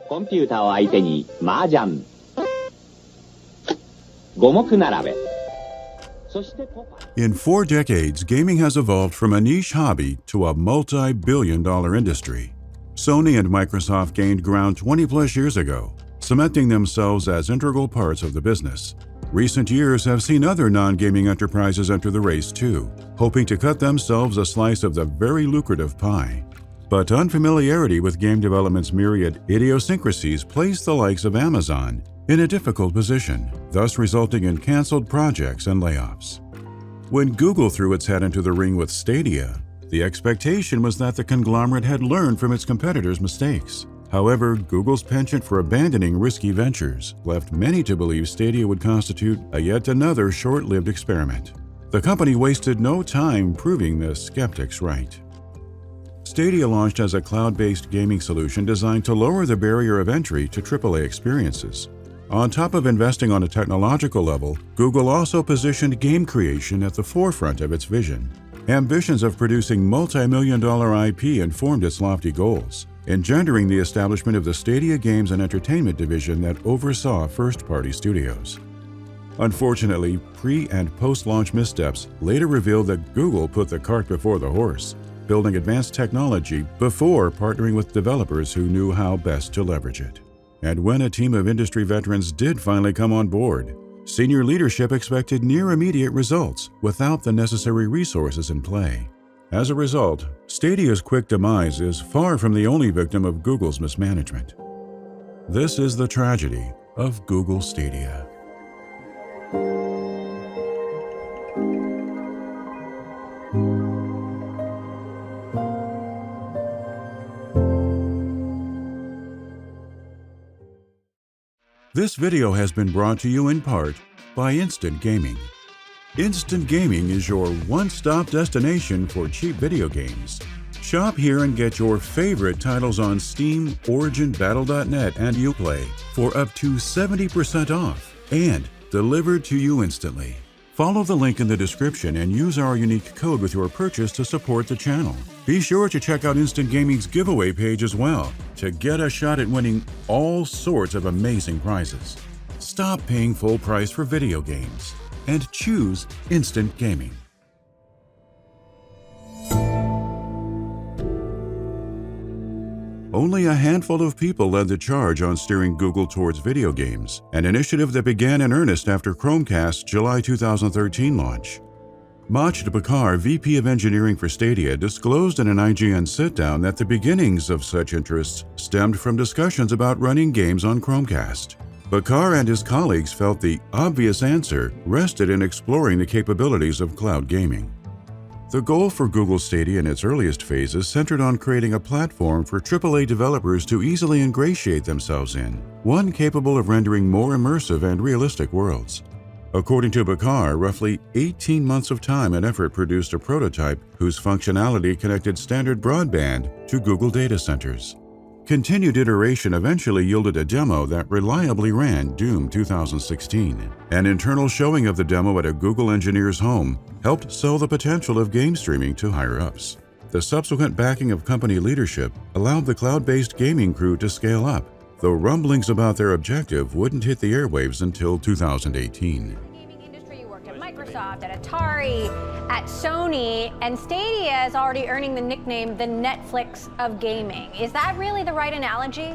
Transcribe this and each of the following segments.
コンピュータを相手に麻雀、五目並べ。In 4 decades, gaming has evolved from a niche hobby to a multi-billion-dollar industry. Sony and Microsoft gained ground 20-plus years ago, cementing themselves as integral parts of the business. Recent years have seen other non-gaming enterprises enter the race too, hoping to cut themselves a slice of the very lucrative pie. But unfamiliarity with game development's myriad idiosyncrasies placed the likes of Amazon in a difficult position, thus resulting in canceled projects and layoffs. When Google threw its head into the ring with Stadia, the expectation was that the conglomerate had learned from its competitors' mistakes. However, Google's penchant for abandoning risky ventures left many to believe Stadia would constitute a yet another short-lived experiment. The company wasted no time proving the skeptics right. Stadia launched as a cloud-based gaming solution designed to lower the barrier of entry to AAA experiences. On top of investing on a technological level, Google also positioned game creation at the forefront of its vision. Ambitions of producing multimillion-dollar IP informed its lofty goals, engendering the establishment of the Stadia Games and Entertainment division that oversaw first-party studios. Unfortunately, pre- and post-launch missteps later revealed that Google put the cart before the horse, building advanced technology before partnering with developers who knew how best to leverage it. And when a team of industry veterans did finally come on board, senior leadership expected near-immediate results without the necessary resources in play. As a result, Stadia's quick demise is far from the only victim of Google's mismanagement. This is the tragedy of Google Stadia. This video has been brought to you in part by Instant Gaming. Instant Gaming is your one-stop destination for cheap video games. Shop here and get your favorite titles on Steam, Origin, Battle.net, and Uplay for up to 70% off and delivered to you instantly. Follow the link in the description and use our unique code with your purchase to support the channel. Be sure to check out Instant Gaming's giveaway page as well to get a shot at winning all sorts of amazing prizes. Stop paying full price for video games and choose Instant Gaming. Only a handful of people led the charge on steering Google towards video games, an initiative that began in earnest after Chromecast's July 2013 launch. Majid Bakar, VP of Engineering for Stadia, disclosed in an IGN sit-down that the beginnings of such interests stemmed from discussions about running games on Chromecast. Bakar and his colleagues felt the obvious answer rested in exploring the capabilities of cloud gaming. The goal for Google Stadia in its earliest phases centered on creating a platform for AAA developers to easily ingratiate themselves in, one capable of rendering more immersive and realistic worlds. According to Bakar, roughly 18 months of time and effort produced a prototype whose functionality connected standard broadband to Google data centers. Continued iteration eventually yielded a demo that reliably ran Doom 2016. An internal showing of the demo at a Google engineer's home helped sell the potential of game streaming to higher-ups. The subsequent backing of company leadership allowed the cloud-based gaming crew to scale up, though rumblings about their objective wouldn't hit the airwaves until 2018. Microsoft, at Atari, at Sony, and Stadia is already earning the nickname the Netflix of gaming. Is that really the right analogy?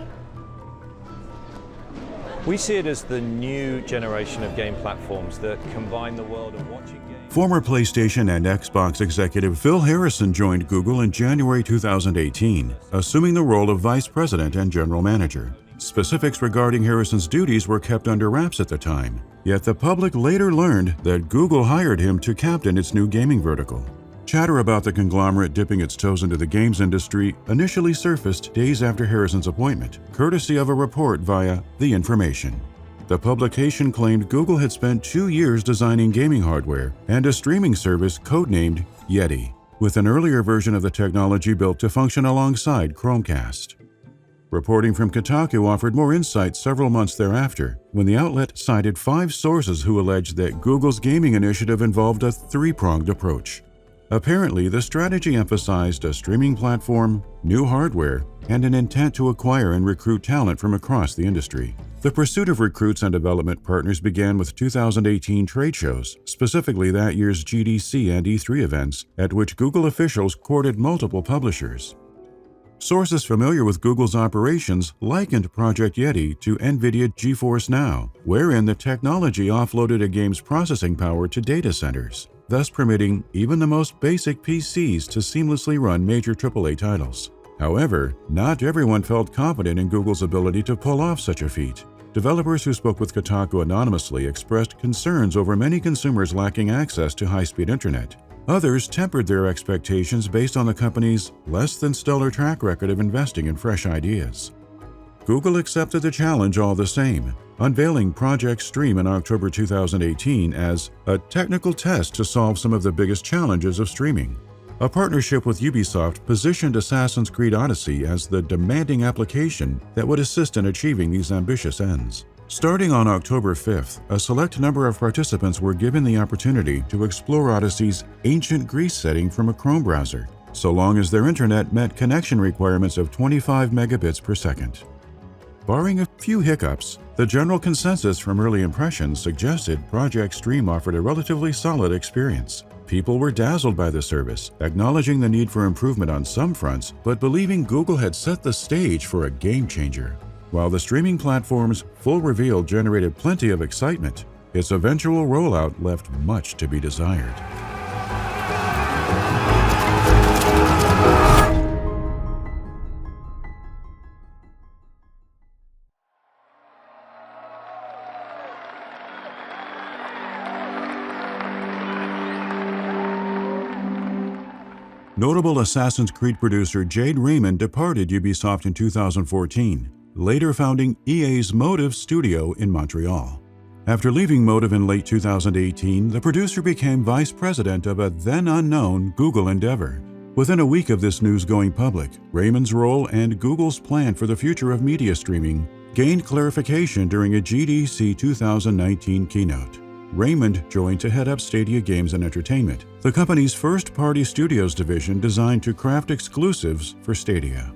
We see it as the new generation of game platforms that combine the world of watching games. Former PlayStation and Xbox executive Phil Harrison joined Google in January 2018, assuming the role of vice president and general manager. Specifics regarding Harrison's duties were kept under wraps at the time, yet the public later learned that Google hired him to captain its new gaming vertical. Chatter about the conglomerate dipping its toes into the games industry initially surfaced days after Harrison's appointment, courtesy of a report via The Information. The publication claimed Google had spent 2 years designing gaming hardware and a streaming service codenamed Yeti, with an earlier version of the technology built to function alongside Chromecast. Reporting from Kotaku offered more insight several months thereafter, when the outlet cited 5 sources who alleged that Google's gaming initiative involved a 3-pronged approach. Apparently, the strategy emphasized a streaming platform, new hardware, and an intent to acquire and recruit talent from across the industry. The pursuit of recruits and development partners began with 2018 trade shows, specifically that year's GDC and E3 events, at which Google officials courted multiple publishers. Sources familiar with Google's operations likened Project Yeti to NVIDIA GeForce Now, wherein the technology offloaded a game's processing power to data centers, thus permitting even the most basic PCs to seamlessly run major AAA titles. However, not everyone felt confident in Google's ability to pull off such a feat. Developers who spoke with Kotaku anonymously expressed concerns over many consumers lacking access to high-speed internet. Others tempered their expectations based on the company's less-than-stellar track record of investing in fresh ideas. Google accepted the challenge all the same, unveiling Project Stream in October 2018 as a technical test to solve some of the biggest challenges of streaming. A partnership with Ubisoft positioned Assassin's Creed Odyssey as the demanding application that would assist in achieving these ambitious ends. Starting on October 5th, a select number of participants were given the opportunity to explore Odyssey's ancient Greece setting from a Chrome browser, so long as their internet met connection requirements of 25 megabits per second. Barring a few hiccups, the general consensus from early impressions suggested Project Stream offered a relatively solid experience. People were dazzled by the service, acknowledging the need for improvement on some fronts, but believing Google had set the stage for a game changer. While the streaming platform's full reveal generated plenty of excitement, its eventual rollout left much to be desired. Notable Assassin's Creed producer Jade Raymond departed Ubisoft in 2014, later founding EA's Motive Studio in Montreal. After leaving Motive in late 2018, the producer became vice president of a then-unknown Google endeavor. Within a week of this news going public, Raymond's role and Google's plan for the future of media streaming gained clarification during a GDC 2019 keynote. Raymond joined to head up Stadia Games and Entertainment, the company's first-party studios division designed to craft exclusives for Stadia.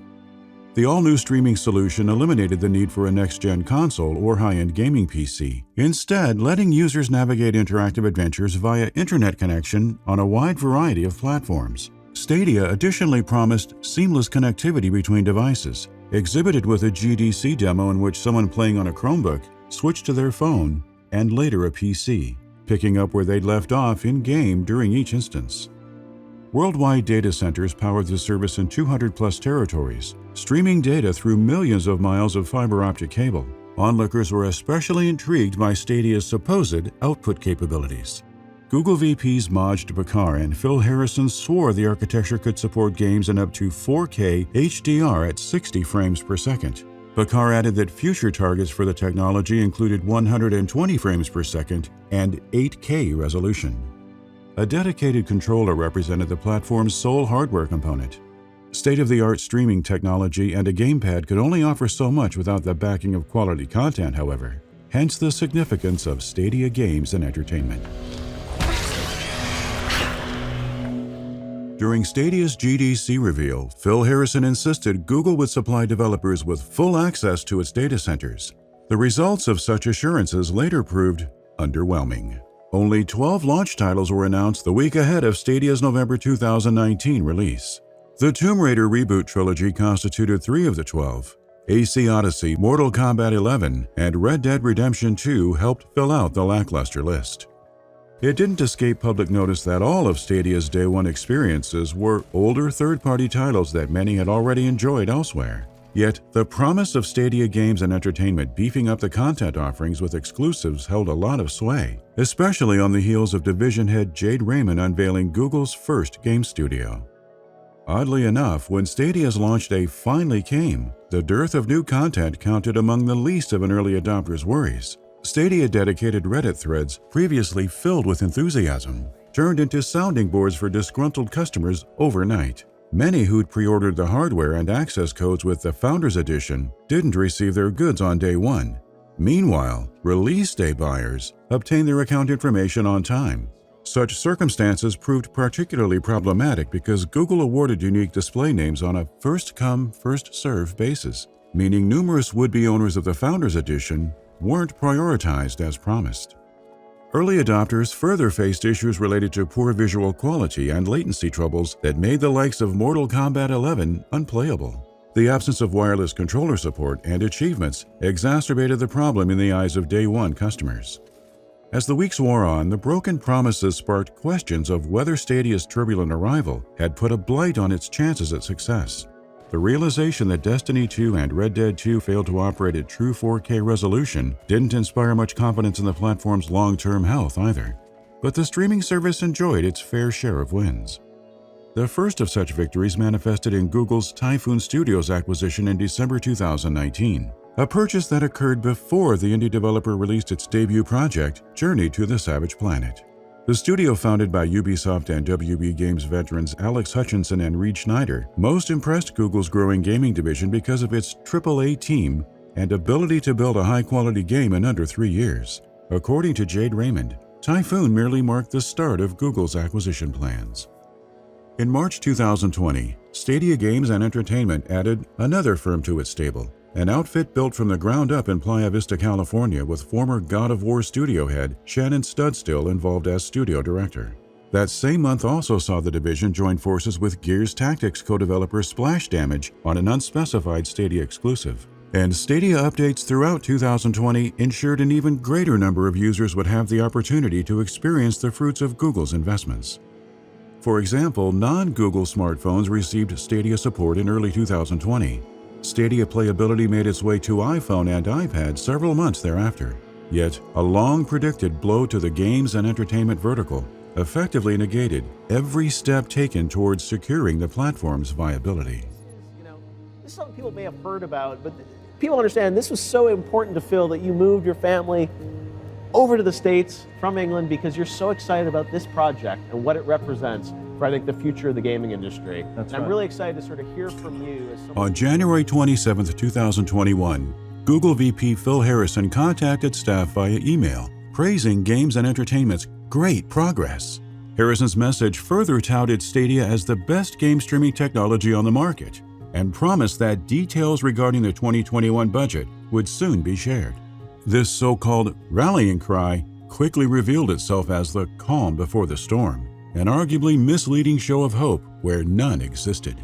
The all-new streaming solution eliminated the need for a next-gen console or high-end gaming PC, instead letting users navigate interactive adventures via internet connection on a wide variety of platforms. Stadia additionally promised seamless connectivity between devices, exhibited with a GDC demo in which someone playing on a Chromebook switched to their phone and later a PC, picking up where they'd left off in-game during each instance. Worldwide data centers powered the service in 200-plus territories, streaming data through millions of miles of fiber optic cable. Onlookers were especially intrigued by Stadia's supposed output capabilities. Google VPs Maj Bakar and Phil Harrison swore the architecture could support games in up to 4K HDR at 60 frames per second. Bakar added that future targets for the technology included 120 frames per second and 8K resolution. A dedicated controller represented the platform's sole hardware component. State-of-the-art streaming technology and a gamepad could only offer so much without the backing of quality content, however. Hence the significance of Stadia Games and Entertainment. During Stadia's GDC reveal, Phil Harrison insisted Google would supply developers with full access to its data centers. The results of such assurances later proved underwhelming. Only 12 launch titles were announced the week ahead of Stadia's November 2019 release. The Tomb Raider reboot trilogy constituted 3 of the 12. AC Odyssey, Mortal Kombat 11, and Red Dead Redemption 2 helped fill out the lackluster list. It didn't escape public notice that all of Stadia's Day One experiences were older third-party titles that many had already enjoyed elsewhere. Yet, the promise of Stadia Games and Entertainment beefing up the content offerings with exclusives held a lot of sway, especially on the heels of division head Jade Raymond unveiling Google's first game studio. Oddly enough, when Stadia's launch day finally came, the dearth of new content counted among the least of an early adopter's worries. Stadia dedicated Reddit threads, previously filled with enthusiasm, turned into sounding boards for disgruntled customers overnight. Many who'd pre-ordered the hardware and access codes with the Founders Edition didn't receive their goods on day one. Meanwhile, release day buyers obtained their account information on time. Such circumstances proved particularly problematic because Google awarded unique display names on a first-come, first-served basis, meaning numerous would-be owners of the Founders Edition weren't prioritized as promised. Early adopters further faced issues related to poor visual quality and latency troubles that made the likes of Mortal Kombat 11 unplayable. The absence of wireless controller support and achievements exacerbated the problem in the eyes of Day One customers. As the weeks wore on, the broken promises sparked questions of whether Stadia's turbulent arrival had put a blight on its chances at success. The realization that Destiny 2 and Red Dead 2 failed to operate at true 4K resolution didn't inspire much confidence in the platform's long-term health either. But the streaming service enjoyed its fair share of wins. The first of such victories manifested in Google's Typhoon Studios acquisition in December 2019, a purchase that occurred before the indie developer released its debut project, Journey to the Savage Planet. The studio, founded by Ubisoft and WB Games veterans Alex Hutchinson and Reed Schneider, most impressed Google's growing gaming division because of its AAA team and ability to build a high-quality game in under 3 years. According to Jade Raymond, Typhoon merely marked the start of Google's acquisition plans. In March 2020, Stadia Games and Entertainment added another firm to its stable, an outfit built from the ground up in Playa Vista, California, with former God of War studio head Shannon Studstill involved as studio director. That same month also saw the division join forces with Gears Tactics co-developer Splash Damage on an unspecified Stadia exclusive. And Stadia updates throughout 2020 ensured an even greater number of users would have the opportunity to experience the fruits of Google's investments. For example, non-Google smartphones received Stadia support in early 2020. Stadia playability made its way to iPhone and iPad several months thereafter. Yet, a long-predicted blow to the games and entertainment vertical effectively negated every step taken towards securing the platform's viability. This is something people may have heard about, but people understand this was so important to Phil that you moved your family over to the States from England because you're so excited about this project and what it represents for, I think, the future of the gaming industry. That's right. I'm really excited to sort of hear from you. On January 27, 2021, Google VP Phil Harrison contacted staff via email, praising Games and Entertainment's great progress. Harrison's message further touted Stadia as the best game streaming technology on the market and promised that details regarding the 2021 budget would soon be shared. This so-called rallying cry quickly revealed itself as the calm before the storm, an arguably misleading show of hope where none existed.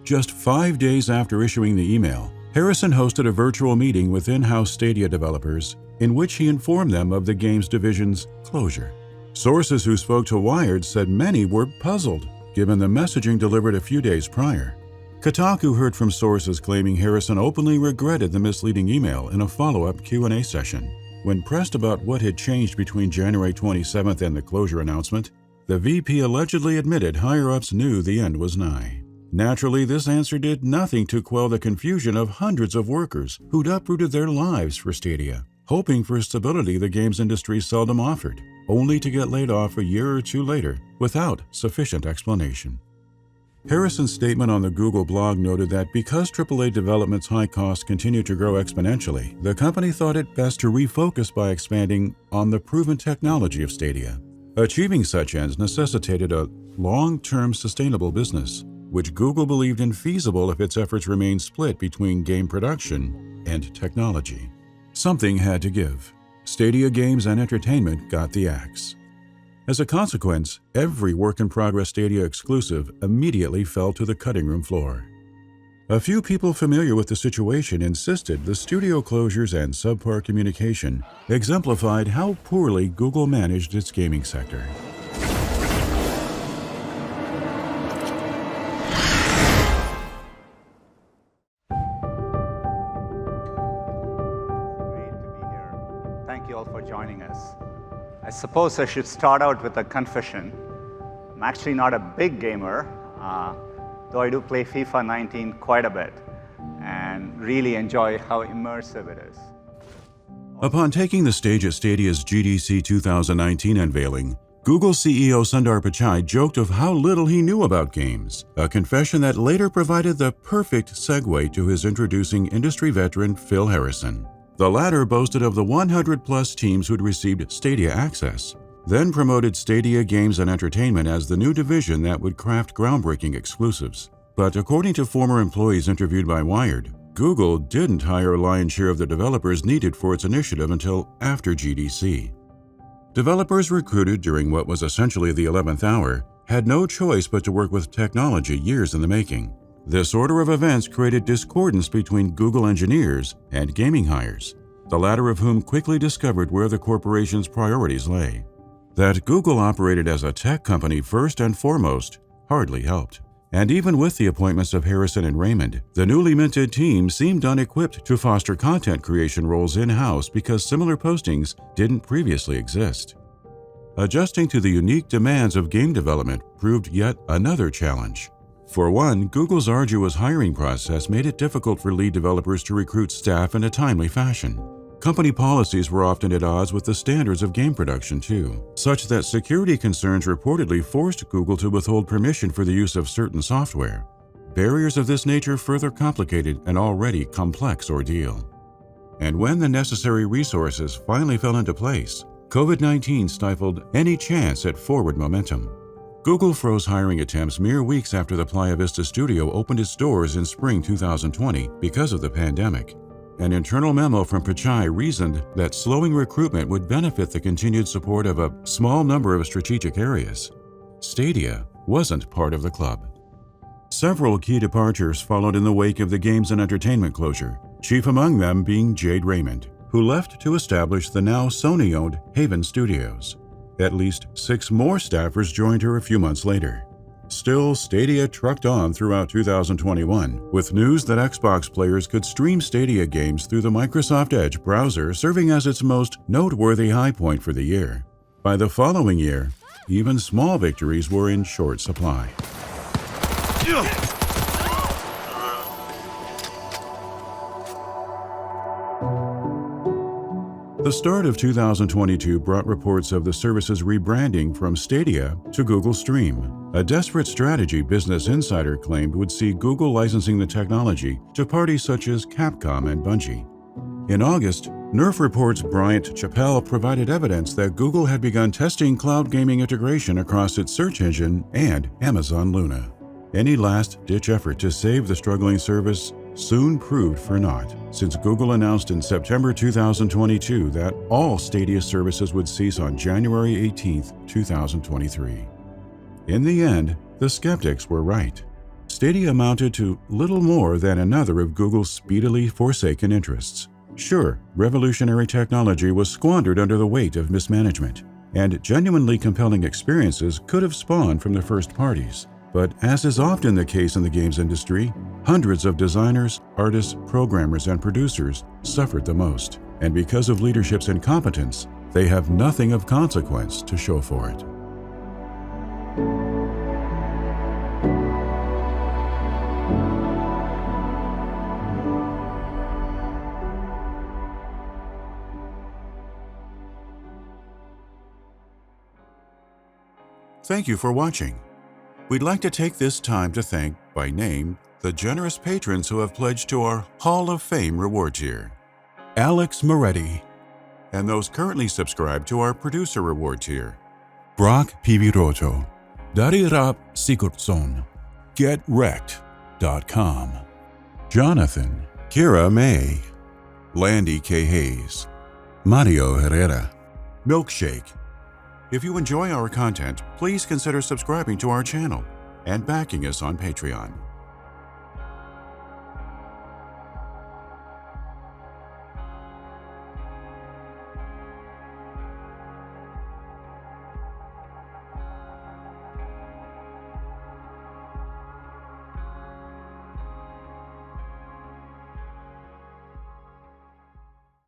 Just 5 days after issuing the email, Harrison hosted a virtual meeting with in-house Stadia developers in which he informed them of the games division's closure. Sources who spoke to Wired said many were puzzled, given the messaging delivered a few days prior. Kotaku heard from sources claiming Harrison openly regretted the misleading email in a follow-up Q&A session. When pressed about what had changed between January 27th and the closure announcement, the VP allegedly admitted higher-ups knew the end was nigh. Naturally, this answer did nothing to quell the confusion of hundreds of workers who'd uprooted their lives for Stadia, hoping for stability the games industry seldom offered, only to get laid off a year or two later without sufficient explanation. Harrison's statement on the Google blog noted that because AAA development's high costs continue to grow exponentially, the company thought it best to refocus by expanding on the proven technology of Stadia. Achieving such ends necessitated a long-term sustainable business, which Google believed infeasible if its efforts remained split between game production and technology. Something had to give. Stadia Games and Entertainment got the axe. As a consequence, every work-in-progress Stadia exclusive immediately fell to the cutting room floor. A few people familiar with the situation insisted the studio closures and subpar communication exemplified how poorly Google managed its gaming sector. Great to be here. Thank you all for joining us. I suppose I should start out with a confession. I'm actually not a big gamer, though I do play FIFA 19 quite a bit and really enjoy how immersive it is. Upon taking the stage at Stadia's GDC 2019 unveiling, Google CEO Sundar Pichai joked of how little he knew about games, a confession that later provided the perfect segue to his introducing industry veteran Phil Harrison. The latter boasted of the 100-plus teams who'd received Stadia access, then promoted Stadia Games and Entertainment as the new division that would craft groundbreaking exclusives. But according to former employees interviewed by Wired, Google didn't hire a lion's share of the developers needed for its initiative until after GDC. Developers recruited during what was essentially the 11th hour had no choice but to work with technology years in the making. This order of events created discordance between Google engineers and gaming hires, the latter of whom quickly discovered where the corporation's priorities lay. That Google operated as a tech company first and foremost hardly helped. And even with the appointments of Harrison and Raymond, the newly minted team seemed unequipped to foster content creation roles in-house because similar postings didn't previously exist. Adjusting to the unique demands of game development proved yet another challenge. For one, Google's arduous hiring process made it difficult for lead developers to recruit staff in a timely fashion. Company policies were often at odds with the standards of game production, too, such that security concerns reportedly forced Google to withhold permission for the use of certain software. Barriers of this nature further complicated an already complex ordeal. And when the necessary resources finally fell into place, COVID-19 stifled any chance at forward momentum. Google froze hiring attempts mere weeks after the Playa Vista studio opened its doors in spring 2020 because of the pandemic. An internal memo from Pichai reasoned that slowing recruitment would benefit the continued support of a small number of strategic areas. Stadia wasn't part of the club. Several key departures followed in the wake of the Games and Entertainment closure, chief among them being Jade Raymond, who left to establish the now Sony-owned Haven Studios. At least 6 more staffers joined her a few months later. Still, Stadia trucked on throughout 2021, with news that Xbox players could stream Stadia games through the Microsoft Edge browser serving as its most noteworthy high point for the year. By the following year, even small victories were in short supply. The start of 2022 brought reports of the service's rebranding from Stadia to Google Stream, a desperate strategy Business Insider claimed would see Google licensing the technology to parties such as Capcom and Bungie. In August, Nerf Report's Bryant Chappell provided evidence that Google had begun testing cloud gaming integration across its search engine and Amazon Luna. Any last-ditch effort to save the struggling service soon proved for naught, since Google announced in September 2022 that all Stadia services would cease on January 18, 2023. In the end, the skeptics were right. Stadia amounted to little more than another of Google's speedily forsaken interests. Sure, revolutionary technology was squandered under the weight of mismanagement, and genuinely compelling experiences could have spawned from the first parties. But as is often the case in the games industry, hundreds of designers, artists, programmers, and producers suffered the most. And because of leadership's incompetence, they have nothing of consequence to show for it. Thank you for watching. We'd like to take this time to thank, by name, the generous patrons who have pledged to our Hall of Fame reward tier: Alex Moretti, and those currently subscribed to our producer reward tier: Brock Piviroto, Darirap Sigurdsson, GetWrecked.com, Jonathan, Kira May, Landy K. Hayes, Mario Herrera, Milkshake. If you enjoy our content, please consider subscribing to our channel and backing us on Patreon.